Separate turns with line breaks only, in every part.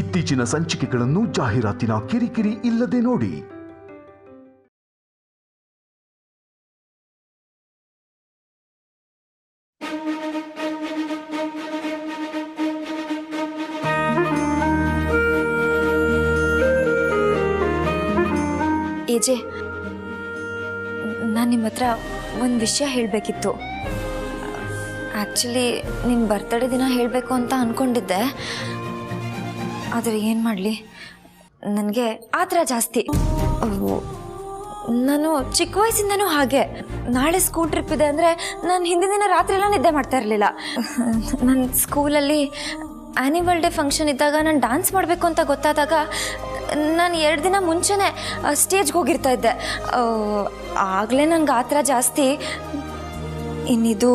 ಇತ್ತೀಚಿನ ಸಂಚಿಕೆಗಳನ್ನು ಜಾಹೀರಾತಿನ ಕಿರಿಕಿರಿ ಇಲ್ಲದೆ ನೋಡಿ.
ಏಜೆ, ನಾನು ನಿಮ್ಮ ಹತ್ರ ಒಂದು ವಿಷಯ ಹೇಳಬೇಕಿತ್ತು. ಆ್ಯಕ್ಚುಲಿ ನಿಮ್ಮ ಬರ್ತಡೇ ದಿನ ಹೇಳಬೇಕು ಅಂತ ಅಂದ್ಕೊಂಡಿದ್ದೆ. ಆದರೆ ಏನು ಮಾಡಲಿ, ನನಗೆ ಆ ಥರ ಜಾಸ್ತಿ. ನಾನು ಚಿಕ್ಕ ವಯಸ್ಸಿಂದನೂ ಹಾಗೆ. ನಾಳೆ ಸ್ಕೂಲ್ ಟ್ರಿಪ್ ಇದೆ ಅಂದರೆ ನಾನು ಹಿಂದಿನ ದಿನ ರಾತ್ರಿ ಎಲ್ಲ ನಿದ್ದೆ ಮಾಡ್ತಾ ಇರಲಿಲ್ಲ. ನನ್ನ ಸ್ಕೂಲಲ್ಲಿ ಆ್ಯನಿವಲ್ ಡೇ ಫಂಕ್ಷನ್ ಇದ್ದಾಗ ನಾನು ಡ್ಯಾನ್ಸ್ ಮಾಡಬೇಕು ಅಂತ ಗೊತ್ತಾದಾಗ ನಾನು 2 ದಿನ ಮುಂಚೆನೇ ಸ್ಟೇಜ್ಗೆ ಹೋಗಿರ್ತಾ ಇದ್ದೆ. ಆಗಲೇ ನನಗೆ ಆ ಥರ ಜಾಸ್ತಿ. ಇನ್ನಿದು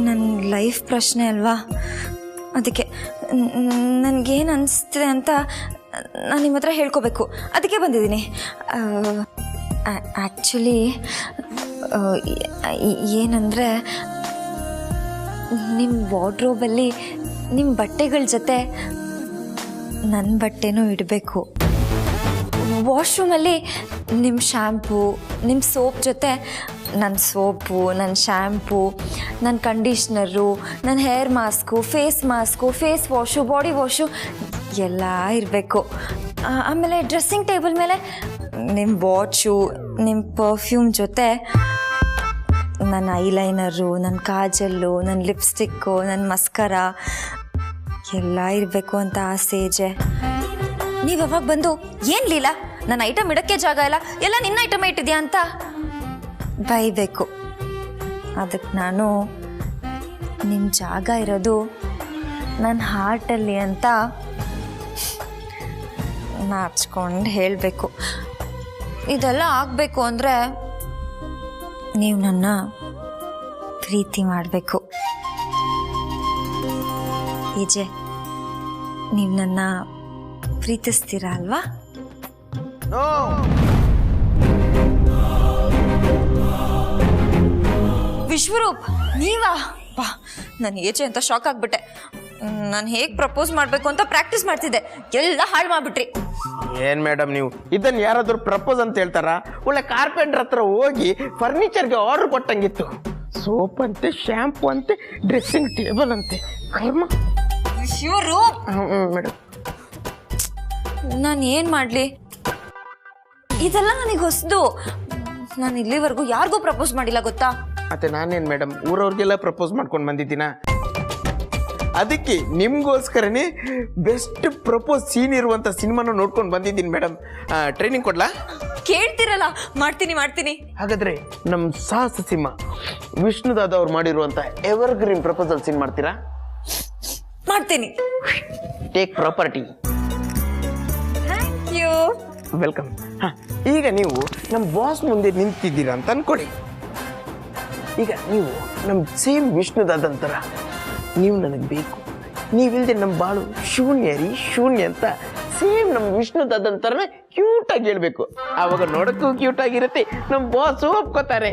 ನನ್ನ ಲೈಫ್ ಪ್ರಶ್ನೆ ಅಲ್ವಾ, ಅದಕ್ಕೆ ನನಗೇನು ಅನಿಸ್ತಿದೆ ಅಂತ ನಾನು ನಿಮ್ಮ ಹತ್ರ ಹೇಳ್ಕೋಬೇಕು, ಅದಕ್ಕೆ ಬಂದಿದ್ದೀನಿ. ಆ್ಯಕ್ಚುಲಿ ಏನಂದರೆ, ನಿಮ್ಮ ವಾರ್ಡ್ರೋಬಲ್ಲಿ ನಿಮ್ಮ ಬಟ್ಟೆಗಳ ಜೊತೆ ನನ್ನ ಬಟ್ಟೆನೂ ಇಡಬೇಕು. ವಾಶ್ರೂಮಲ್ಲಿ ನಿಮ್ಮ ಶ್ಯಾಂಪು, ನಿಮ್ಮ ಸೋಪ್ ಜೊತೆ ನನ್ನ ಸೋಪು, ನನ್ನ ಶ್ಯಾಂಪು, ನನ್ನ ಕಂಡೀಷ್ನರು, ನನ್ನ hair mask, face wash, body wash ಎಲ್ಲ ಇರಬೇಕು. ಆಮೇಲೆ ಡ್ರೆಸ್ಸಿಂಗ್ ಟೇಬಲ್ ಮೇಲೆ ನಿಮ್ಮ ವಾಚು, ನಿಮ್ಮ ಪರ್ಫ್ಯೂಮ್ ಜೊತೆ ನನ್ನ ಐಲೈನರು, ನನ್ನ ಕಾಜಲ್ಲು, ನನ್ನ ಲಿಪ್ಸ್ಟಿಕ್ಕು, ನನ್ನ ಮಸ್ಕರ ಎಲ್ಲ ಇರಬೇಕು ಅಂತ ಆಸೆ ಇದೆ. ನೀವು ಯಾವಾಗ ಬಂದು ಏನು ಲೀಲಾ, ನನ್ನ ಐಟಮ್ ಇಡೋಕ್ಕೆ ಜಾಗ ಇಲ್ಲ, ಎಲ್ಲ ನಿನ್ನ ಐಟಮ್ ಇಟ್ಟಿದ್ಯಾ ಅಂತ ಬೈಬೇಕು. ಅದಕ್ಕೆ ನಾನು ನಿಮ್ಮ ಜಾಗ ಇರೋದು ನನ್ನ ಹಾರ್ಟಲ್ಲಿ ಅಂತ ನಾಚ್ಕೊಂಡು ಹೇಳಬೇಕು. ಇದೆಲ್ಲ ಆಗಬೇಕು ಅಂದರೆ ನೀವು ನನ್ನ ಪ್ರೀತಿ ಮಾಡಬೇಕು. ಈಜೆ, ನೀವು ನನ್ನ ಪ್ರೀತಿಸ್ತೀರಾ ಅಲ್ವಾ? ವಿಶ್ವರೂಪ್, ನೀವಾ? ಬಾ, ನಾನು ಏಜೆ ಅಂತ ಶಾಕ್ ಆಗಿಬಿಟ್ಟೆ. ನಾನು ಹೇಗೆ ಪ್ರಪೋಸ್ ಮಾಡಬೇಕು ಅಂತ ಪ್ರಾಕ್ಟೀಸ್ ಮಾಡ್ತಿದ್ದೆ, ಎಲ್ಲ ಹಾಳು ಮಾಡಿಬಿಟ್ರಿ.
ಏನು ಮೇಡಮ್ ನೀವು ಇದನ್ನು ಯಾರಾದರೂ ಪ್ರಪೋಸ್ ಅಂತ ಹೇಳ್ತಾರಾ? ಒಳ್ಳೆ ಕಾರ್ಪೆಂಟ್ರ್ ಹತ್ರ ಹೋಗಿ ಫರ್ನಿಚರ್ಗೆ ಆರ್ಡರ್ ಕೊಟ್ಟಂಗಿತ್ತು. ಸೋಪ್ ಅಂತೆ, ಶ್ಯಾಂಪು ಅಂತೆ, ಡ್ರೆಸ್ಸಿಂಗ್ ಟೇಬಲ್ ಅಂತೆ. ಕರ್ಮ.
ವಿಶ್ವರೂಪ್
ಮೇಡಮ್,
ನಾನು ಏನು ಮಾಡಲಿ? ಇದೆಲ್ಲ ನನಗೆ ಹೊಸದು. ನಾನು ಇಲ್ಲಿವರೆಗೂ ಯಾರಿಗೂ ಪ್ರಪೋಸ್ ಮಾಡಿಲ್ಲ, ಗೊತ್ತಾ?
ಮತ್ತೆ ನಾನೇನು ಮೇಡಮ್ ಊರವ್ರಿಗೆಲ್ಲ ಪ್ರಪೋಸ್ ಮಾಡ್ಕೊಂಡು ಬಂದಿದ್ದೀನ. ಅದಕ್ಕೆ ನಿಮಗೋಸ್ಕರನೇ ಬೆಸ್ಟ್ ಪ್ರಪೋಸ್ ಸೀನ್ ಇರುವಂಥ ಸಿನಿಮಾನ ನೋಡ್ಕೊಂಡು ಬಂದಿದ್ದೀನಿ ಮೇಡಮ್. ಟ್ರೈನಿಂಗ್ ಕೊಡ್ಲಾ?
ಕೇಳ್ತಿರಲ್ಲ, ಮಾಡ್ತೀನಿ.
ಹಾಗಾದರೆ ನಮ್ಮ ಸಾಹಸ ಸಿಂಹ ವಿಷ್ಣುದಾದ ಅವ್ರು ಮಾಡಿರುವಂಥ ಎವರ್ಗ್ರೀನ್ ಪ್ರಪೋಸಲ್ ಸೀನ್ ಮಾಡ್ತೀರಾ?
ಮಾಡ್ತೀನಿ.
Take property.
Thank you.
Welcome. ಹಾಂ, ಈಗ ನೀವು ನಮ್ಮ ಬಾಸ್ ಮುಂದೆ ನಿಂತಿದ್ದೀರಾ ಅಂತ ಅನ್ಕೊಳ್ಳಿ. ಈಗ ನೀವು ನಮ್ಮ ಸೇಮ್ ವಿಷ್ಣುದಾದಂತರ ನೀವು ನನಗೆ ಬೇಕು, ನೀವಿಲ್ಲದೆ ನಮ್ಮ ಬಾಳು ಶೂನ್ಯ ಅಂತ ಸೇಮ್ ನಮ್ಮ ವಿಷ್ಣುದಾದಂತರ ಕ್ಯೂಟಾಗಿ ಹೇಳ್ಬೇಕು. ಆವಾಗ ನೋಡೋಕ್ಕೂ ಕ್ಯೂಟಾಗಿರುತ್ತೆ, ನಮ್ಮ ಬಾಸು ಒಪ್ಕೋತಾರೆ.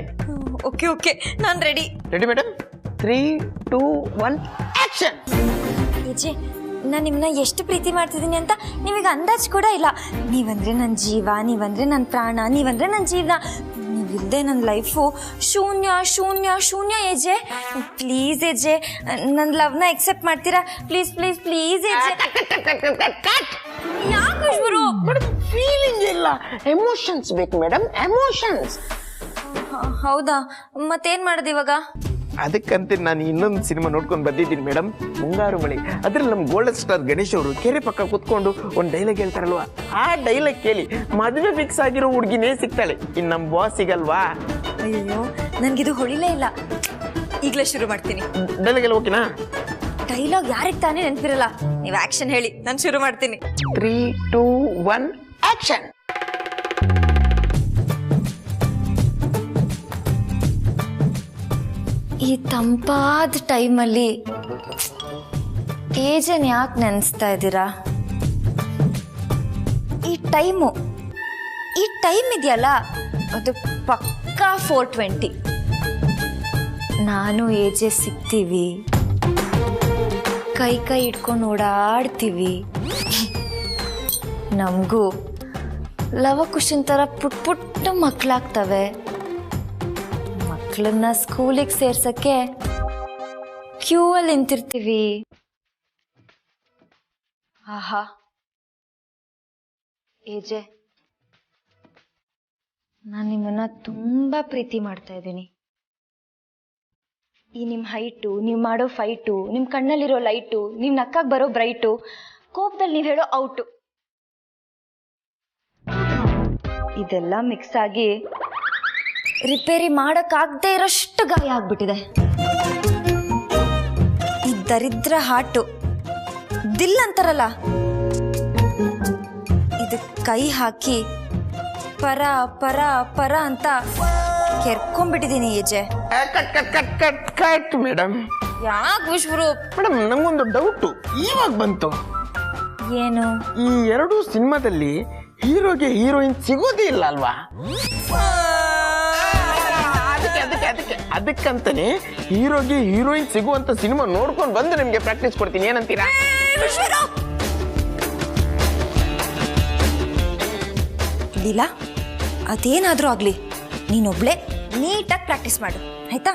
ಓಕೆ, ನಾನು ರೆಡಿ
ಮೇಡಮ್. 3, 2, 1 ಆಕ್ಷನ್.
ಈಜೆ, ನಾನು ನಿಮ್ಮನ್ನ ಎಷ್ಟು ಪ್ರೀತಿ ಮಾಡ್ತಿದ್ದೀನಿ ಅಂತ ನಿಮಗೆ ಅಂದಾಜು ಕೂಡ ಇಲ್ಲ. ನೀವಂದ್ರೆ ನನ್ನ ಜೀವ, ನೀವಂದ್ರೆ ನನ್ನ ಪ್ರಾಣ, ನೀವಂದ್ರೆ ನನ್ನ ಜೀವನ. ನೀವಿಲ್ಲದೆ ನನ್ನ ಲೈಫು ಶೂನ್ಯ. ಏಜೆ, ಪ್ಲೀಸ್ ಏಜೆ, ನನ್ನ ಲವ್ನ ಎಕ್ಸೆಪ್ಟ್ ಮಾಡ್ತೀರಾ? ಪ್ಲೀಸ್ ಏಜೆ. ಯಾಕೆ ಇವರು?
ಫೀಲಿಂಗ್ ಇಲ್ಲ, ಎಮೋಷನ್ಸ್ ಬೇಕು ಮೇಡಮ್, ಎಮೋಷನ್ಸ್.
ಹೌದಾ? ಮತ್ತೇನು ಮಾಡೋದು ಇವಾಗ?
ಅದಕ್ಕಂತೆ ನಾನು ಇನ್ನೊಂದು ಸಿನಿಮಾ ನೋಡ್ಕೊಂಡು ಬಂದಿದ್ದೀನಿ ಮೇಡಮ್, ಮುಂಗಾರು ಮಳೆ. ಅದ್ರಲ್ಲಿ ನಮ್ಮ ಗೋಲ್ಡನ್ ಸ್ಟಾರ್ ಗಣೇಶ್ ಅವರು ಕೆರೆ ಪಕ್ಕ ಕೂತ್ಕೊಂಡು ಒಂದು ಡೈಲಾಗ್ ಹೇಳ್ತಾರಲ್ವಾ, ಆ ಡೈಲಾಗ್ ಕೇಳಿ ಮದುವೆ ಫಿಕ್ಸ್ ಆಗಿರೋ ಹುಡುಗಿನೇ ಸಿಗ್ತಾಳೆ, ಇನ್ನು ನಮ್ಮ ಬಾಸ್ ಸಿಗಲ್ವಾ?
ಅಯ್ಯೋ, ನನಗಿದು ಹೊಳಿಲೇ ಇಲ್ಲ. ಈಗಲೇ ಶುರು ಮಾಡ್ತೀನಿ.
ಡೈಲಾಗ್ ಎಲ್ಲ ಓಕೆನಾ?
ಡೈಲಾಗ್ ಯಾರಿಗೆ ತಾನೇ ನೆನಪಿರಲ್ಲ. ನೀವು ಆಕ್ಷನ್ ಹೇಳಿ, ನಾನು ಶುರು ಮಾಡ್ತೀನಿ.
3, 2, 1 ಆಕ್ಷನ್.
ಈ ತಂಪಾದ ಟೈಮಲ್ಲಿ ಏಜನ್ ಯಾಕೆ ನೆನೆಸ್ತಾ ಇದ್ದೀರಾ? ಈ ಟೈಮ್ ಇದೆಯಲ್ಲ, ಅದು ಪಕ್ಕಾ 420. ನಾನು ಏಜೆ ಸಿಗ್ತೀವಿ, ಕೈ ಕೈ ಇಟ್ಕೊಂಡು ಓಡಾಡ್ತೀವಿ. ನಮಗೂ ಲವಕುಶನ್ ಥರ ಪುಟ್ಟ ಪುಟ್ಟ ಮಕ್ಕಳಾಗ್ತವೆ. ಮಕ್ಕಳನ್ನ ಸ್ಕೂಲಿಗೆ ಸೇರ್ಸಕ್ಕೆ ಕ್ಯೂ ಅಲ್ಲಿ ನಿಂತಿರ್ತೀವಿ. ಆಹಾ ಏಜೆ, ನಾನು ನಿಮ್ಮನ್ನ ತುಂಬಾ ಪ್ರೀತಿ ಮಾಡ್ತಾ ಇದ್ದೀನಿ. ಈ ನಿಮ್ಮ ಹೈಟು, ನೀವು ಮಾಡೋ ಫೈಟು, ನಿಮ್ಮ ಕಣ್ಣಲ್ಲಿರೋ ಲೈಟು, ನೀವು ನಕ್ಕಾಗ ಬರೋ ಬ್ರೈಟು, ಕೋಪದಲ್ಲಿ ನೀವು ಹೇಳೋ ಔಟು, ಇದೆಲ್ಲ ಮಿಕ್ಸ್ ಆಗಿ ರಿಪೇರಿ ಮಾಡೋಕ್ಕಾಗದೆ ಇರೋಷ್ಟು ಗಾಯ ಆಗ್ಬಿಟ್ಟಿದೆ. ಈ ದರಿದ್ರ ಹಾಟು ದಿಲ್ ಅಂತಾರಲ್ಲ, ಇದಕ್ಕೆ ಕೈ ಹಾಕಿ ಪರ ಪರ ಪರ ಅಂತ ಕೆರ್ಕೊಂಡ್ಬಿಟ್ಟಿದ್ದೀನಿ ಏಜೆ.
Cut madam.
ಯಾಕೆ ವಿಶ್ವರೂಪ್?
ಮೇಡಮ್ ನಮಗೊಂದು ಡೌಟು ಇವಾಗ ಬಂತು.
ಏನು?
ಈ ಎರಡು ಸಿನಿಮಾದಲ್ಲಿ ಹೀರೋಗೆ ಹೀರೋಯಿನ್ ಸಿಗೋದೇ ಇಲ್ಲ ಅಲ್ವಾ? ಅದಕ್ಕಂತಾನೆ ಹೀರೋಗೆ ಹೀರೋಯಿನ್ ಸಿಗುವಂತ ಸಿನಿಮಾ ನೋಡ್ಕೊಂಡು ಬಂದು ನಿಮ್ಗೆ ಪ್ರಾಕ್ಟೀಸ್ ಕೊಡ್ತೀನಿ. ಏನಂತೀರಾ?
ಲೀಲಾ, ಅದೇನಾದ್ರೂ ಆಗ್ಲಿ, ನೀನೊಬ್ಳೆ ನೀಟಾಗಿ ಪ್ರಾಕ್ಟೀಸ್ ಮಾಡು, ಆಯ್ತಾ?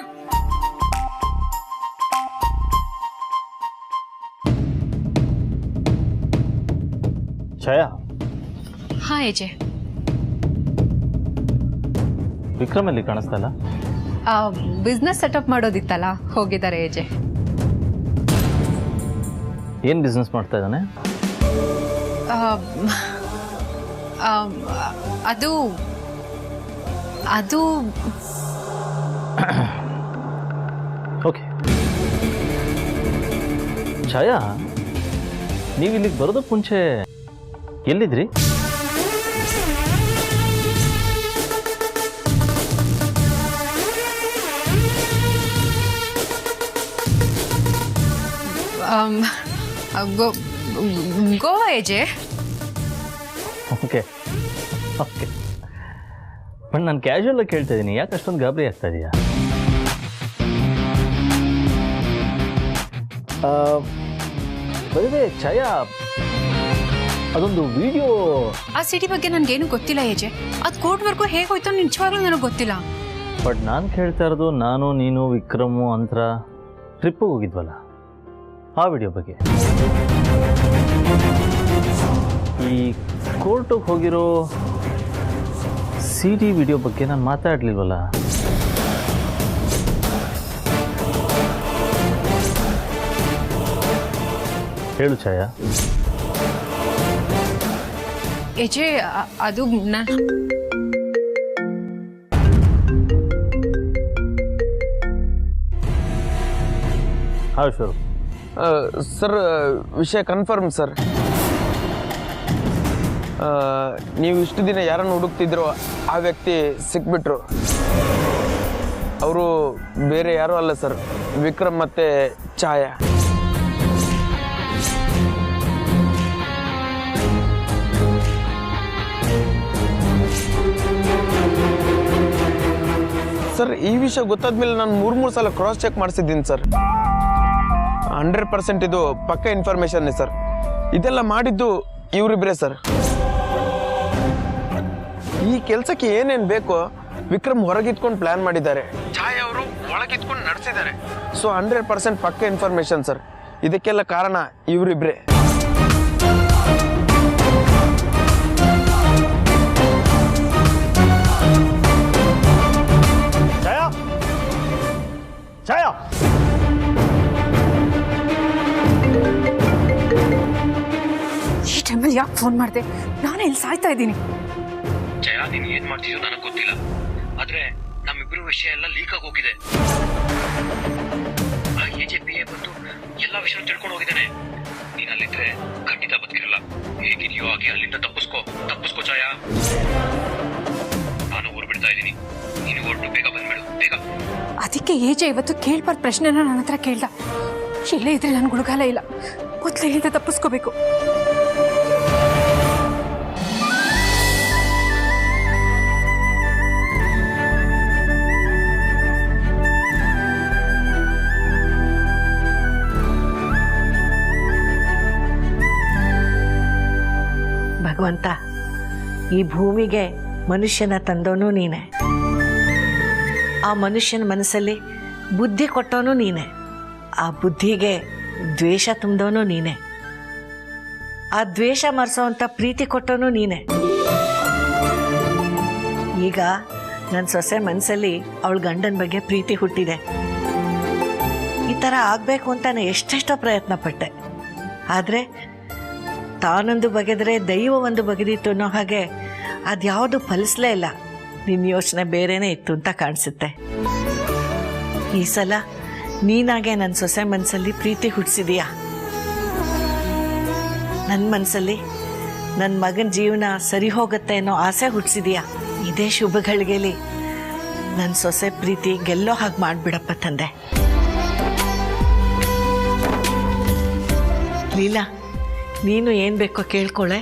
ಛಾಯಾ.
ಹಾಂ ಏಜೆ.
ವಿಕ್ರಮ್ ಅಲ್ಲಿ ಕಾಣಿಸ್ತಲ್ಲ?
ಬಿಸ್ನೆಸ್ ಸೆಟಪ್ ಮಾಡೋದಿತ್ತಲ್ಲ, ಹೋಗಿದ್ದಾರೆ ಏಜೆ.
ಏನು ಬಿಸ್ನೆಸ್ ಮಾಡ್ತಾ ಇದ್ದಾನೆ?
ಅದು ಅದು
ಓಕೆ. ಛಾಯಾ, ನೀವು ಇಲ್ಲಿಗೆ ಬರೋದಕ್ಕೆ ಮುಂಚೆ ಎಲ್ಲಿದ್ರಿ?
ಗೋವಾ ಏಜೆ.
Okay okay. ಬಟ್ ನಾನು ಕ್ಯಾಶುವಲ್ ಆಗಿ ಕೇಳ್ತಾ ಇದ್ದೀನಿ, ಯಾಕೆ ಅಷ್ಟೊಂದು ಗಾಬರಿ ಆಗ್ತಾ ಇದೆಯಾ? ಬರೀ ಛಾಯಾ, ಅದೊಂದು ವಿಡಿಯೋ.
ಆ ಸಿಟಿ ಬಗ್ಗೆ ನನಗೇನು ಗೊತ್ತಿಲ್ಲ ಏಜೆ. ಅದು ಕೋರ್ಟ್ವರೆಗೂ ಹೇಗೆ ಹೋಯ್ತು ನಿಜವಾಗ್ಲೂ ನನಗೆ ಗೊತ್ತಿಲ್ಲ.
ಬಟ್ ನಾನು ಕೇಳ್ತಾ ಇರೋದು, ನಾನು ನೀನು ವಿಕ್ರಮು ಅಂತರ ಟ್ರಿಪ್ಪಿಗೆ ಹೋಗಿದ್ವಲ್ಲ, ಆ ವಿಡಿಯೋ ಬಗ್ಗೆ. ಈ ಕೋರ್ಟಿಗೆ ಹೋಗಿರೋ CD ವಿಡಿಯೋ ಬಗ್ಗೆ ನಾನು ಮಾತಾಡಲಿಲ್ವಲ್ಲ? ಹೇಳು ಛಾಯಾ.
ಏಜೆ, ಅದು
ಹಾಂ ಶೂರ್
ಸರ್, ವಿಷಯ ಕನ್ಫರ್ಮ್ ಸರ್. ನೀವು ಇಷ್ಟು ದಿನ ಯಾರನ್ನು ಹುಡುಕ್ತಿದ್ರೋ ಆ ವ್ಯಕ್ತಿ ಸಿಕ್ಬಿಟ್ರು. ಅವರು ಬೇರೆ ಯಾರೂ ಅಲ್ಲ ಸರ್, ವಿಕ್ರಮ್ ಮತ್ತೆ ಛಾಯಾ. ಸರ್, ಈ ವಿಷಯ ಗೊತ್ತಾದ್ಮೇಲೆ ನಾನು 3 ಸಲ ಕ್ರಾಸ್ ಚೆಕ್ ಮಾಡಿಸಿದ್ದೀನಿ ಸರ್. 100% ಇದು ಪಕ್ಕ ಇನ್ಫಾರ್ಮೇಶನ್ ಸರ್. ಇದೆಲ್ಲ ಮಾಡಿದ್ದು ಇವರಿಬ್ಬರೇ ಸರ್. ಈ ಕೆಲಸಕ್ಕೆ ಏನೇನು ಬೇಕೋ ವಿಕ್ರಮ್ ಹೊರಗಿತ್ಕೊಂಡು ಪ್ಲಾನ್ ಮಾಡಿದ್ದಾರೆ, ಛಾಯಾ ಅವರು ಒಳಗಿತ್ಕೊಂಡು ನಡೆಸಿದ್ದಾರೆ. ಸೊ 100% ಪಕ್ಕ ಇನ್ಫಾರ್ಮೇಶನ್ ಸರ್. ಇದಕ್ಕೆಲ್ಲ ಕಾರಣ ಇವರಿಬ್ಬರೇ.
ಛಾಯಾ, ಛಾಯಾ,
ಈ ಟೈಮಲ್ಲಿ ಯಾಕೆ ಫೋನ್ ಮಾಡಿದೆ? ನಾನೇ ಇಲ್ಲಿ ಸಾಯ್ತಾ ಇದ್ದೀನಿ.
ಜಯ, ನೀನು ಏನ್ ಮಾಡ್ತಿದ್ಯೋ ನನಗೆ ಗೊತ್ತಿಲ್ಲ, ಆದ್ರೆ ನಮ್ಮಿಬ್ರು ವಿಷಯ ಎಲ್ಲ ಲೀಕ್ ಆಗಿ ಹೋಗಿದೆ. ಆ AJPA ಬಂದು ಎಲ್ಲ ವಿಷಯ ತಿಳ್ಕೊಂಡು ಹೋಗಿದ್ದಾನೆ. ನೀನ್ ಅಲ್ಲಿದ್ರೆ ಖಂಡಿತ ಬದುಕಿರಲ್ಲ. ಹೇಗಿದೆಯೋ ಹಾಗೆ ಅಲ್ಲಿಂದ ತಪ್ಪಿಸ್ಕೋ ಛಾಯ. ನಾನು ಊರು ಬಿಡ್ತಾ ಇದ್ದೀನಿ, ನೀನು ಹೊರಟು ಬೇಗ ಬಂದ್ಬಿಡು, ಬೇಗ.
ಅದಕ್ಕೆ ಏಜೆ ಇವತ್ತು ಕೇಳ್ಬಾರ್ದು ಪ್ರಶ್ನೆನ ನನ್ನ ಹತ್ರ ಕೇಳ್ದ. ಇಲ್ಲೇ ಇದ್ರೆ ನನ್ಗೆ ಗುಳುಗಾಲ ಇಲ್ಲ, ಮೊದಲು ಇಲ್ಲಿಂದ ತಪ್ಪಿಸ್ಕೋಬೇಕು.
ಭಗವಂತ, ಈ ಭೂಮಿಗೆ ಮನುಷ್ಯನ ತಂದವನು ನೀನೆ, ಆ ಮನುಷ್ಯನ ಮನಸ್ಸಲ್ಲಿ ಬುದ್ಧಿ ಕೊಟ್ಟವನು ನೀನೆ, ಆ ಬುದ್ಧಿಗೆ ದ್ವೇಷ ತುಂಬಿದವನು ನೀನೆ, ಆ ದ್ವೇಷ ಮರೆಸೋವಂಥ ಪ್ರೀತಿ ಕೊಟ್ಟವನು ನೀನೆ. ಈಗ ನನ್ನ ಸೊಸೆ ಮನಸ್ಸಲ್ಲಿ ಅವಳ ಗಂಡನ ಬಗ್ಗೆ ಪ್ರೀತಿ ಹುಟ್ಟಿದೆ. ಈ ಥರ ಆಗಬೇಕು ಅಂತ ನಾನು ಎಷ್ಟೆಷ್ಟೋ ಪ್ರಯತ್ನ ಪಟ್ಟೆ. ಆದರೆ ತಾನೊಂದು ಬಗೆದರೆ ದೈವ ಒಂದು ಬಗೆದಿತ್ತು ಅನ್ನೋ ಹಾಗೆ ಅದ್ಯಾವುದು ಫಲಿಸಲೇ ಇಲ್ಲ. ನಿನ್ನ ಯೋಚನೆ ಬೇರೆನೇ ಇತ್ತು ಅಂತ ಕಾಣಿಸುತ್ತೆ. ಈ ಸಲ ನೀನಾಗೆ ನನ್ನ ಸೊಸೆ ಮನಸ್ಸಲ್ಲಿ ಪ್ರೀತಿ ಹುಟ್ಟಿಸಿದೀಯಾ. ನನ್ನ ಮನಸ್ಸಲ್ಲಿ ನನ್ನ ಮಗನ ಜೀವನ ಸರಿ ಹೋಗುತ್ತೆ ಅನ್ನೋ ಆಸೆ ಹುಟ್ಟಿಸಿದೀಯಾ. ಇದೇ ಶುಭ ಗಳಿಗೆಲಿ ನನ್ನ ಸೊಸೆ ಪ್ರೀತಿ ಗೆಲ್ಲೋ ಹಾಗೆ ಮಾಡಿಬಿಡಪ್ಪ ತಂದೆ. ಲೀಲಾ, ನೀನು ಏನು ಬೇಕೋ ಕೇಳ್ಕೊಳ್ಳೆ.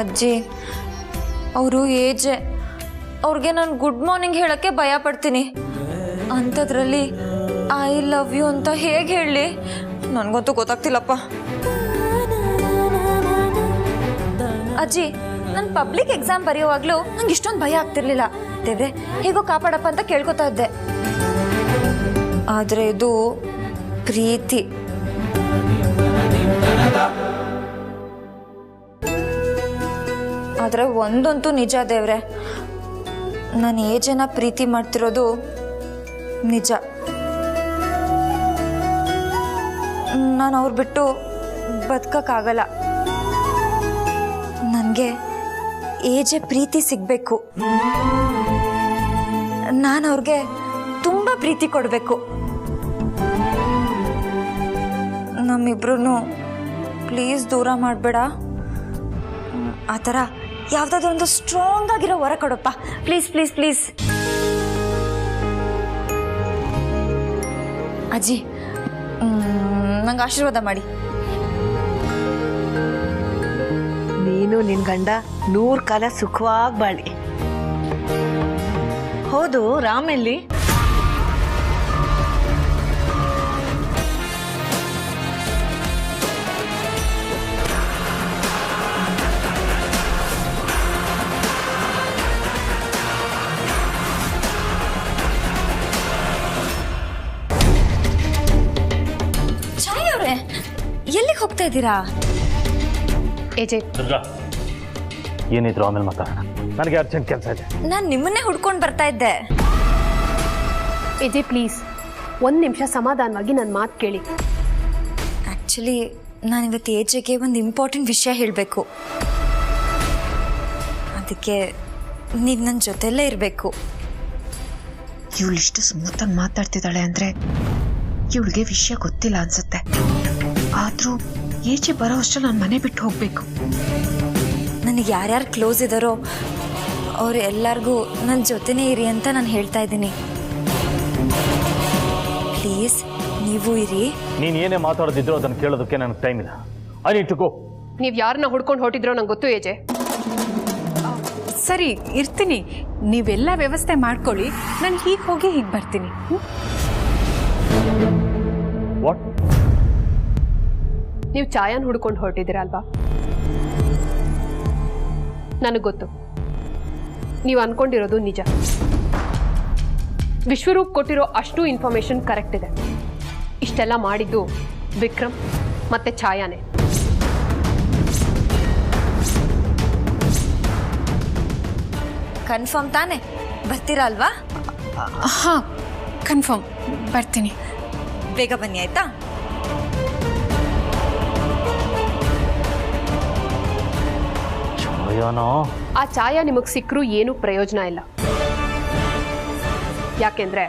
ಅಜ್ಜಿ, ಅವರು ಏಜೆ, ಅವ್ರಿಗೆ ನಾನು ಗುಡ್ ಮಾರ್ನಿಂಗ್ ಹೇಳೋಕ್ಕೆ ಭಯ ಪಡ್ತೀನಿ. ಅಂಥದ್ರಲ್ಲಿ ಐ ಲವ್ ಯು ಅಂತ ಹೇಗೆ ಹೇಳಲಿ? ನನಗಂತೂ ಗೊತ್ತಾಗ್ತಿಲ್ಲಪ್ಪ. ಅಜ್ಜಿ, ನಾನು ಪಬ್ಲಿಕ್ ಎಕ್ಸಾಮ್ ಬರೆಯುವಾಗಲೂ ನಂಗೆ ಇಷ್ಟೊಂದು ಭಯ ಆಗ್ತಿರ್ಲಿಲ್ಲ. ದೇವ್ರೆ ಹೇಗೋ ಕಾಪಾಡಪ್ಪ ಅಂತ ಕೇಳ್ಕೊತಾ ಇದ್ದೆ. ಆದರೆ ಇದು ಪ್ರೀತಿ. ಆದರೆ ಒಂದಂತೂ ನಿಜ ದೇವ್ರೆ, ನಾನು ಏಜನ ಪ್ರೀತಿ ಮಾಡ್ತಿರೋದು ನಿಜ. ನಾನು ಅವ್ರು ಬಿಟ್ಟು ಬದುಕಕ್ಕಾಗಲ್ಲ. ನನಗೆ ಏಜೆ ಪ್ರೀತಿ ಸಿಗಬೇಕು. ನಾನು ಅವ್ರಿಗೆ ತುಂಬ ಪ್ರೀತಿ ಕೊಡಬೇಕು. ನಮ್ಮಿಬ್ರು ಪ್ಲೀಸ್ ದೂರ ಮಾಡಬೇಡ. ಆ ಥರ ಯಾವುದಾದ್ರೂ ಒಂದು ಸ್ಟ್ರಾಂಗ್ ಆಗಿರೋ ವರ ಕೊಡಪ್ಪ, ಪ್ಲೀಸ್ ಪ್ಲೀಸ್ ಪ್ಲೀಸ್. ಅಜ್ಜಿ, ನಂಗೆ ಆಶೀರ್ವಾದ ಮಾಡಿ.
ನೀನು ನಿನ್ನ ಗಂಡ 100 ಕಾಲ ಸುಖವಾಗಿ ಬಾಳಿ. ಹೌದು, ರಾಮೆಲ್ಲಿ?
ಚಾಯ್ ಅವ್ರೆ, ಎಲ್ಲಿಗೆ ಹೋಗ್ತಾ ಇದ್ದೀರಾ?
ಏಜೆ,
ಏನಿದ್ರು ಆಮೇಲೆ ಮಾತಾಡೋಣ, ನನಗೆ ಅರ್ಜೆಂಟ್ ಕೆಲಸ ಇದೆ.
ನಾನು ನಿಮ್ಮನ್ನೇ ಹುಡ್ಕೊಂಡು ಬರ್ತಾ ಇದ್ದೆ.
ಏಜೆ ಪ್ಲೀಸ್ 1 ನಿಮಿಷ ಸಮಾಧಾನವಾಗಿ ನನ್ನ ಮಾತು ಕೇಳಿ.
ಆ್ಯಕ್ಚುಲಿ ನಾನಿವತ್ತು ಏಜೆಗೆ ಒಂದು ಇಂಪಾರ್ಟೆಂಟ್ ವಿಷಯ ಹೇಳಬೇಕು. ಅದಕ್ಕೆ ನೀವು ನನ್ನ ಜೊತೆಯಲ್ಲೇ ಇರಬೇಕು.
ಇವಳಿಷ್ಟು ಸ್ಮೂತಾಗಿ ಮಾತಾಡ್ತಿದ್ದಾಳೆ ಅಂದರೆ ಇವಳಿಗೆ ವಿಷಯ ಗೊತ್ತಿಲ್ಲ ಅನ್ಸುತ್ತೆ. ಆದರೂ ಏಜೆ ಬರೋ ಅಷ್ಟು ನಾನು ಮನೆ ಬಿಟ್ಟು ಹೋಗಬೇಕು.
ನನಗೆ ಯಾರ್ಯಾರು ಕ್ಲೋಸ್ ಇದ್ದಾರೋ ಅವ್ರು ಎಲ್ಲರಿಗೂ ನನ್ನ ಜೊತೆನೇ ಇರಿ ಅಂತ ನಾನು ಹೇಳ್ತಾ ಇದ್ದೀನಿ. ಪ್ಲೀಸ್ ನೀವು ಇರಿ.
ನೀನು ಏನೇ ಮಾತಾಡೋದಿದ್ರು ಅದನ್ನು ಕೇಳೋದಕ್ಕೆ ನನಗೆ ಟೈಮ್ ಇಲ್ಲ. I need to go.
ನೀವು ಯಾರನ್ನ ಹುಡ್ಕೊಂಡು ಹೊಟ್ಟಿದ್ರೋ ನಂಗೆ ಗೊತ್ತು ಏಜೆ.
ಸರಿ, ಇರ್ತೀನಿ. ನೀವೆಲ್ಲ ವ್ಯವಸ್ಥೆ ಮಾಡ್ಕೊಳ್ಳಿ, ನಾನು ಹೀಗೆ ಹೋಗಿ ಹೀಗೆ ಬರ್ತೀನಿ.
ವಾಟ್?
ನೀವು ಛಾಯಾನ್ ಹುಡ್ಕೊಂಡು ಹೊರಟಿದ್ದೀರಾ ಅಲ್ವಾ? ನನಗೆ ಗೊತ್ತು, ನೀವು ಅನ್ಕೊಂಡಿರೋದು ನಿಜ. ವಿಶ್ವರೂಪ್ ಕೊಟ್ಟಿರೋ ಅಷ್ಟು ಇನ್ಫಾರ್ಮೇಶನ್ ಕರೆಕ್ಟ್ ಇದೆ. ಇಷ್ಟೆಲ್ಲ ಮಾಡಿದ್ದು ವಿಕ್ರಮ್ ಮತ್ತೆ ಛಾಯಾನೇ.
ಕನ್ಫರ್ಮ್ ತಾನೆ? ಬರ್ತೀರಾ ಅಲ್ವಾ?
ಹಾಂ, ಕನ್ಫರ್ಮ್ ಬರ್ತೀನಿ.
ಬೇಗ ಬನ್ನಿ ಆಯ್ತಾ?
ಆ ಛಾಯಾ ನಿಮಗೆ ಸಿಕ್ಕರೂ ಏನೂ ಪ್ರಯೋಜನ ಇಲ್ಲ. ಯಾಕೆಂದ್ರೆ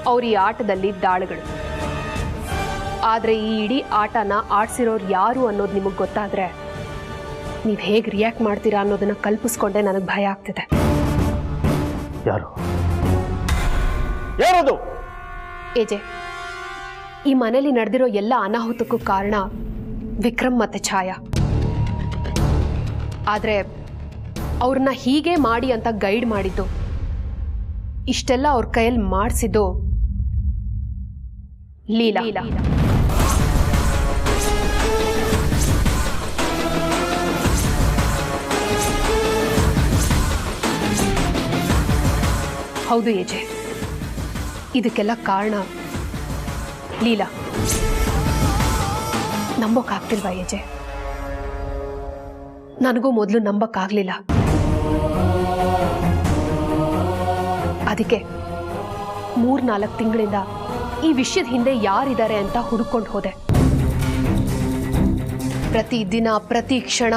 ಅವ್ರ ಈ ಆಟದಲ್ಲಿ ದಾಳುಗಳು. ಆದರೆ ಈ ಇಡೀ ಆಟನ ಆಡ್ಸಿರೋರು ಯಾರು ಅನ್ನೋದು ನಿಮಗೆ ಗೊತ್ತಾದ್ರೆ ನೀವು ಹೇಗೆ ರಿಯಾಕ್ಟ್ ಮಾಡ್ತೀರಾ ಅನ್ನೋದನ್ನ ಕಲ್ಪಿಸ್ಕೊಂಡೆ ನನಗೆ ಭಯ ಆಗ್ತಿದೆ.
ಯಾರದು?
ಏಜೆ, ಈ ಮನೇಲಿ ನಡೆದಿರೋ ಎಲ್ಲ ಅನಾಹುತಕ್ಕೂ ಕಾರಣ ವಿಕ್ರಮ್ ಮತ್ತೆ ಛಾಯಾ. ಆದರೆ ಅವ್ರನ್ನ ಹೀಗೆ ಮಾಡಿ ಅಂತ ಗೈಡ್ ಮಾಡಿದ್ದು, ಇಷ್ಟೆಲ್ಲ ಅವ್ರ ಕೈಯಲ್ಲಿ ಮಾಡಿಸಿದ್ದು ಲೀಲಾ. ಹೌದು ಏಜೆ, ಇದಕ್ಕೆಲ್ಲ ಕಾರಣ ಲೀಲಾ. ನಂಬೋಕ್ಕಾಗ್ತಿಲ್ವಾ ಏಜೆ? ನನಗೂ ಮೊದಲು ನಂಬಕ್ಕಾಗ್ಲಿಲ್ಲ. ಅದಕ್ಕೆ 3-4 ತಿಂಗಳಿಂದ ಈ ವಿಷಯದ ಹಿಂದೆ ಯಾರಿದ್ದಾರೆ ಅಂತ ಹುಡುಕೊಂಡು ಹೋದೆ. ಪ್ರತಿ ದಿನ ಪ್ರತಿ ಕ್ಷಣ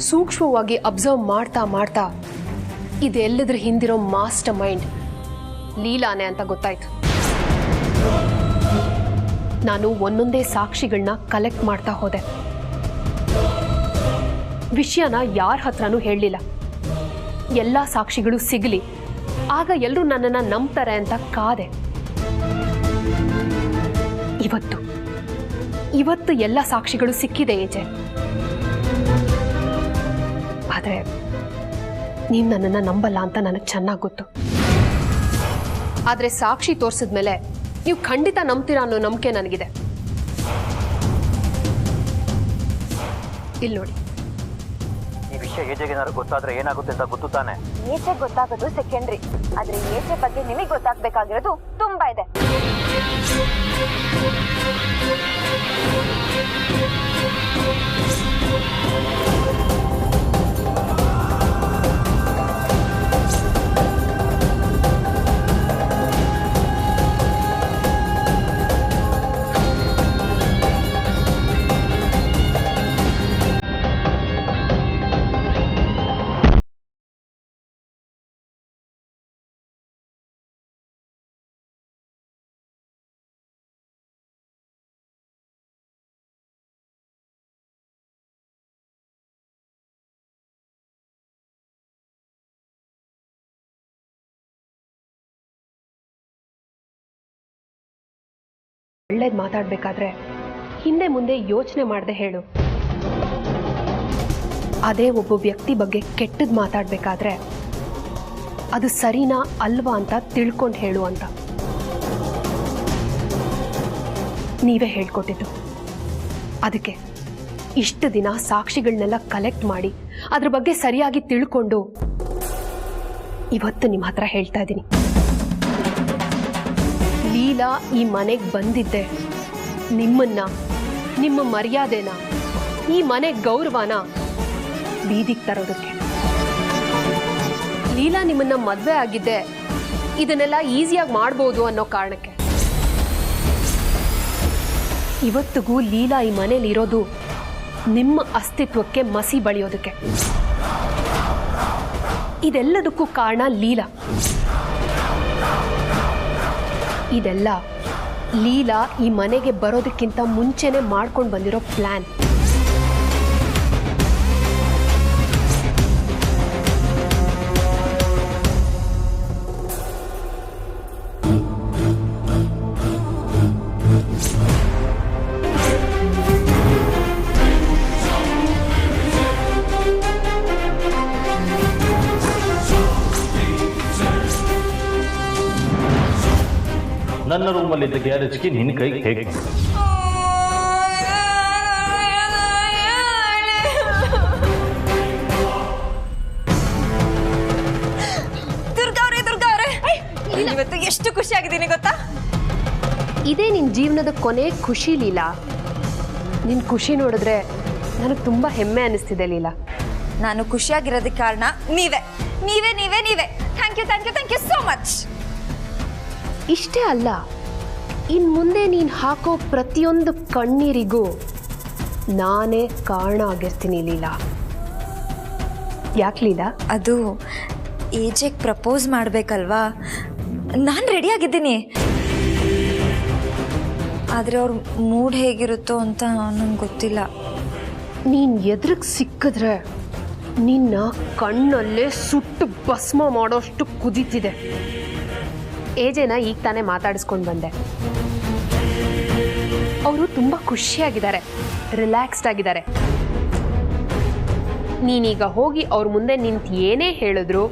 ಸೂಕ್ಷ್ಮವಾಗಿ ಅಬ್ಸರ್ವ್ ಮಾಡ್ತಾ ಮಾಡ್ತಾ ಇದೆಲ್ಲದ್ರ ಹಿಂದಿರೋ ಮಾಸ್ಟರ್ ಮೈಂಡ್ ಲೀಲಾನೆ ಅಂತ ಗೊತ್ತಾಯ್ತು. ನಾನು ಒಂದೊಂದೇ ಸಾಕ್ಷಿಗಳನ್ನ ಕಲೆಕ್ಟ್ ಮಾಡ್ತಾ ಹೋದೆ. ವಿಷಯನ ಯಾರ ಹತ್ರನೂ ಹೇಳಲಿಲ್ಲ. ಎಲ್ಲ ಸಾಕ್ಷಿಗಳು ಸಿಗಲಿ, ಆಗ ಎಲ್ಲರೂ ನನ್ನನ್ನು ನಂಬ್ತಾರೆ ಅಂತ ಕಾದೆ. ಇವತ್ತು ಎಲ್ಲ ಸಾಕ್ಷಿಗಳು ಸಿಕ್ಕಿದೆ ಏಜೆ. ಆದರೆ ನೀವು ನನ್ನನ್ನು ನಂಬಲ್ಲ ಅಂತ ನನಗೆ ಚೆನ್ನಾಗಿ ಗೊತ್ತು. ಆದರೆ ಸಾಕ್ಷಿ ತೋರಿಸಿದ್ಮೇಲೆ ನೀವು ಖಂಡಿತ ನಂಬ್ತೀರಾ ಅನ್ನೋ ನಂಬಿಕೆ ನನಗಿದೆ. ಇಲ್ಲಿ ನೋಡಿ,
ಈ ವಿಷಯ ಏಜೆಗೇನಾದ್ರು ಗೊತ್ತಾದ್ರೆ ಏನಾಗುತ್ತೆ ಅಂತ ಗೊತ್ತು ತಾನೆ?
ಏಜೆ ಗೊತ್ತಾಗೋದು ಸೆಕೆಂಡ್ರಿ, ಆದ್ರೆ ಏಜೆ ಬಗ್ಗೆ ನಿಮಗೆ ಗೊತ್ತಾಗಬೇಕಾಗಿರೋದು ತುಂಬಾ ಇದೆ.
ಒಳ್ಳೇದು ಮಾತಾಡಬೇಕಾದ್ರೆ ಹಿಂದೆ ಮುಂದೆ ಯೋಚನೆ ಮಾಡದೆ ಹೇಳು. ಅದೇ ಒಬ್ಬ ವ್ಯಕ್ತಿ ಬಗ್ಗೆ ಕೆಟ್ಟದ್ದು ಮಾತಾಡಬೇಕಾದ್ರೆ ಅದು ಸರಿನಾ ಅಲ್ವಾ ಅಂತ ತಿಳ್ಕೊಂಡು ಹೇಳು ಅಂತ ನೀವೇ ಹೇಳ್ಕೊಟ್ಟಿದ್ದು. ಅದಕ್ಕೆ ಇಷ್ಟು ದಿನ ಸಾಕ್ಷಿಗಳನ್ನೆಲ್ಲ ಕಲೆಕ್ಟ್ ಮಾಡಿ ಅದ್ರ ಬಗ್ಗೆ ಸರಿಯಾಗಿ ತಿಳ್ಕೊಂಡು ಇವತ್ತು ನಿಮ್ಮ ಹತ್ರ ಹೇಳ್ತಾ ಇದ್ದೀನಿ. ಲೀಲಾ ಈ ಮನೆಗೆ ಬಂದಿದ್ದೆ ನಿಮ್ಮನ್ನ, ನಿಮ್ಮ ಮರ್ಯಾದೆನ, ಈ ಮನೆ ಗೌರವನ ಬೀದಿಗೆ ತರೋದಕ್ಕೆ. ಲೀಲಾ ನಿಮ್ಮನ್ನ ಮದುವೆ ಆಗಿದ್ದೆ ಇದನ್ನೆಲ್ಲ ಈಸಿಯಾಗಿ ಮಾಡ್ಬೋದು ಅನ್ನೋ ಕಾರಣಕ್ಕೆ. ಇವತ್ತಿಗೂ ಲೀಲಾ ಈ ಮನೇಲಿ ಇರೋದು ನಿಮ್ಮ ಅಸ್ತಿತ್ವಕ್ಕೆ ಮಸಿ ಬಳಿಯೋದಕ್ಕೆ. ಇದೆಲ್ಲದಕ್ಕೂ ಕಾರಣ ಲೀಲಾ. ಇದೆಲ್ಲ ಲೀಲಾ ಈ ಮನೆಗೆ ಬರೋದಕ್ಕಿಂತ ಮುಂಚೆನೆ ಮಾಡ್ಕೊಂಡು ಬಂದಿರೋ ಪ್ಲಾನ್.
ನನ್ನ ರೂಮಲ್ಲಿದ್ದ ಗ್ಯಾರೇಜ್ಗೆ ನಿನ್ನ ಕೈಗೆ ಹೇಗೆ?
ದುರ್ಗಾ ಅವರೇ, ಇವತ್ತು ಎಷ್ಟು ಖುಷಿಯಾಗಿದ್ದೀನಿ ಗೊತ್ತಾ?
ಇದೇ ನಿನ್ನ ಜೀವನದ ಕೊನೆ ಖುಷಿ ಲೀಲಾ. ನಿನ್ನ ಖುಷಿ ನೋಡಿದ್ರೆ ನನಗೆ ತುಂಬ ಹೆಮ್ಮೆ ಅನ್ನಿಸ್ತಿದೆ ಲೀಲಾ.
ನಾನು ಖುಷಿಯಾಗಿರೋದಕ್ಕೆ ಕಾರಣ ನೀವೇ ನೀವೇ ನೀವೇ ನೀವೇ. Thank you thank you thank you so much.
ಇಷ್ಟೇ ಅಲ್ಲ, ಇನ್ನು ಮುಂದೆ ನೀನು ಹಾಕೋ ಪ್ರತಿಯೊಂದು ಕಣ್ಣೀರಿಗೂ ನಾನೇ ಕಾರಣ ಆಗಿರ್ತೀನಿ ಲೀಲಾ. ಯಾಕೆ ಲೀಲಾ?
ಅದು ಏಜೆಗೆ ಪ್ರಪೋಸ್ ಮಾಡಬೇಕಲ್ವಾ, ನಾನು ರೆಡಿಯಾಗಿದ್ದೀನಿ. ಆದರೆ ಅವ್ರ ಮೂಡ್ ಹೇಗಿರುತ್ತೋ ಅಂತ ನಂಗೆ ಗೊತ್ತಿಲ್ಲ.
ನೀನು ಎದುರಿಗೆ ಸಿಕ್ಕಿದ್ರೆ ನಿನ್ನ ಕಣ್ಣಲ್ಲೇ ಸುಟ್ಟು ಭಸ್ಮ ಮಾಡೋಷ್ಟು ಕುದೀತಿದೆ. ಏಜೆನ ಈಗ ತಾನೇ ಮಾತಾಡಿಸ್ಕೊಂಡು ಬಂದೆ. ಅವರು ತುಂಬ ಖುಷಿಯಾಗಿದ್ದಾರೆ, ರಿಲ್ಯಾಕ್ಸ್ಡ್ ಆಗಿದ್ದಾರೆ. ನೀನೀಗ ಹೋಗಿ ಅವ್ರ ಮುಂದೆ ನಿಂತು ಏನೇ ಹೇಳಿದ್ರು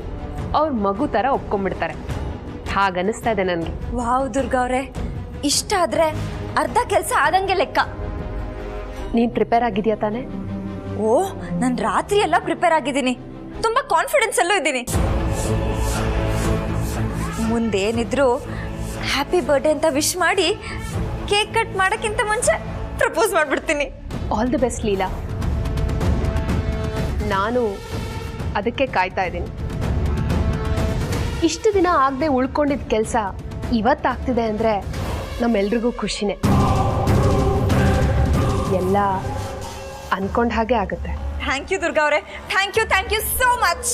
ಅವ್ರ ಮಗು ಥರ ಒಪ್ಕೊಂಡ್ಬಿಡ್ತಾರೆ. ಹಾಗನ್ನಿಸ್ತಾ ಇದೆ ನನಗೆ.
ವಾವ್ ದುರ್ಗಾ ಅವರೇ, ಇಷ್ಟ ಆದರೆ ಅರ್ಧ ಕೆಲಸ ಆದಂಗೆ ಲೆಕ್ಕ.
ನೀನು ಪ್ರಿಪೇರ್ ಆಗಿದೆಯಾ ತಾನೇ?
ಓ, ನಾನು ರಾತ್ರಿ ಎಲ್ಲ ಪ್ರಿಪೇರ್ ಆಗಿದ್ದೀನಿ, ತುಂಬ ಕಾನ್ಫಿಡೆನ್ಸ್ ಅಲ್ಲೂ ಇದ್ದೀನಿ. ಮುಂದೇನಿದ್ರು ಹ್ಯಾಪಿ ಬರ್ಡೇ ಅಂತ ವಿಶ್ ಮಾಡಿ ಕೇಕ್ ಕಟ್ ಮಾಡೋಕ್ಕಿಂತ ಮುಂಚೆ ಪ್ರಪೋಸ್ ಮಾಡಿಬಿಡ್ತೀನಿ.
All the best Leela. ನಾನು ಅದಕ್ಕೆ ಕಾಯ್ತಾ ಇದ್ದೀನಿ. ಇಷ್ಟು ದಿನ ಆಗದೆ ಉಳ್ಕೊಂಡಿದ್ದ ಕೆಲಸ ಇವತ್ತಾಗ್ತಿದೆ ಅಂದರೆ ನಮ್ಮೆಲ್ರಿಗೂ ಖುಷಿನೇ. ಎಲ್ಲ ಅನ್ಕೊಂಡ ಹಾಗೆ ಆಗುತ್ತೆ.
ಥ್ಯಾಂಕ್ ಯು ದುರ್ಗಾ ಅವರೇ, ಥ್ಯಾಂಕ್ ಯು ಸೋ ಮಚ್.